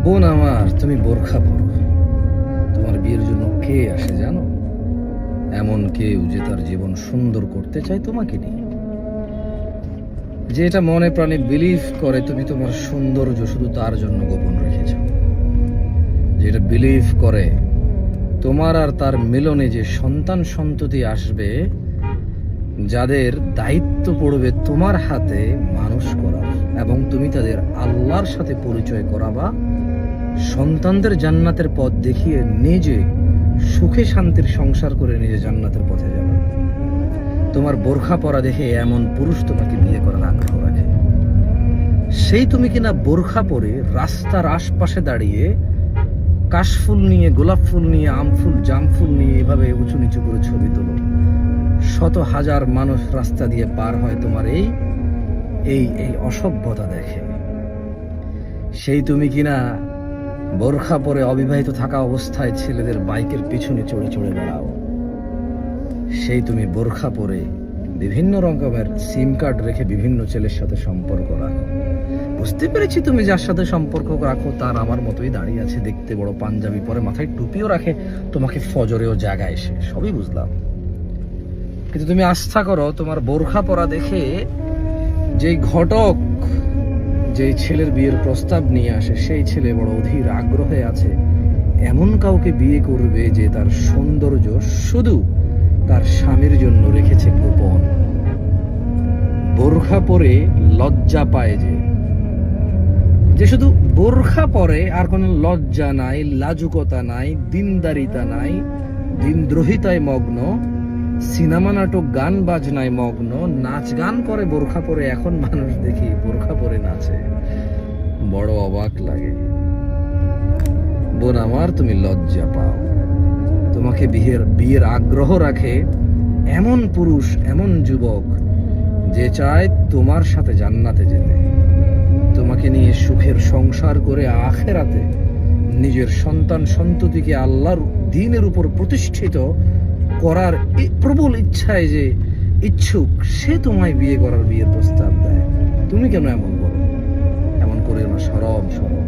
বোন আমার, তুমি বোরখা পরো। তোমার বিয়ের জন্য কে আসে জানো? এমন কেউ যে তার জীবন সুন্দর করতে চায় তোমাকে নিয়ে, যে এটা মনে প্রাণে বিলিভ করে তুমি তোমার সৌন্দর্য শুধু তার জন্য গোপন রেখেছ, যেটা বিলিভ করে তোমার আর তার মিলনে যে সন্তান সন্ততি আসবে, যাদের দায়িত্ব পড়বে তোমার হাতে মানুষ করার, এবং তুমি তাদের আল্লাহর সাথে পরিচয় করাবা, সন্তানদের জান্নাতের পথ দেখিয়ে নিজে সুখে শান্তির সংসার করে নিজে জান্নাতের পথে যাবে। তোমার বোরখা পরা দেখে এমন পুরুষ তোমাকে বিয়ে করার আগ্রহ রাখে। সেই তুমি কিনা বোরখা পরে রাস্তার আশপাশে দাঁড়িয়ে কাশফুল নিয়ে, গোলাপ ফুল নিয়ে, আম ফুল, জাম ফুল নিয়ে এভাবে উঁচু নিচু করে ছবি তোলো। শত হাজার মানুষ রাস্তা দিয়ে পার হয় তোমার এই এই এই অসভ্যতা দেখে। সেই তুমি কিনা বোরখা পরে অবিবাহিত থাকা অবস্থায় ছেলেদের বাইকের পিছনে চড়ে চড়ে বেড়াও। সেই তুমি বোরখা পরে বিভিন্ন রকমের সিম কার্ড রেখে বিভিন্ন ছেলের সাথে সম্পর্ক রাখো। বুঝতে পেরেছি তুমি যার সাথে সম্পর্ক রাখো তার আমার মতোই দাঁড়িয়ে আছে, দেখতে বড় পাঞ্জাবি পরে, মাথায় টুপিও রাখে, তোমাকে ফজরেও জাগায়, সে সবই বুঝলাম। কিন্তু তুমি আস্থা করো তোমার বোরখা পরা দেখে যেই ঘটক যেই ছেলের বিয়ের প্রস্তাব নিয়ে আসে, সেই ছেলে বড় অধীর আগ্রহে আছে এমন কাউকে বিয়ে করবে যে তার সৌন্দর্য শুধু তার স্বামীর জন্য রেখেছে গোপন। বোরখা পরে লজ্জা পায় যে শুধু বোরখা পরে, আর কোনো লজ্জা নাই, লাজুকতা নাই, দিনদারিতা নাই, দিনদ্রোহিতায় মগ্ন, সিনেমা নাটক গান বাজনায় মগ্ন, নাচ গান করে বোরখা পরে এখন মানুষ দেখি বোরখা পরে নাচে, বড় অবাক লাগে। বোন আমার, তুমি লজ্জা পাও। তোমাকে বিয়ের আগ্রহ রাখে এমন পুরুষ, এমন যুবক যে চায় তোমার সাথে জান্নাতে যেতে, তোমাকে নিয়ে সুখের সংসার করে আখেরাতে নিজের সন্তান সন্ততিকে আল্লাহর দ্বীনের উপর প্রতিষ্ঠিত করার প্রবল ইচ্ছায় যে ইচ্ছুক, সে তোমায় বিয়ে করার বিয়ের প্রস্তাব দেয়। তুমি কেন এমন করো? এমন করে না, শরম শরম।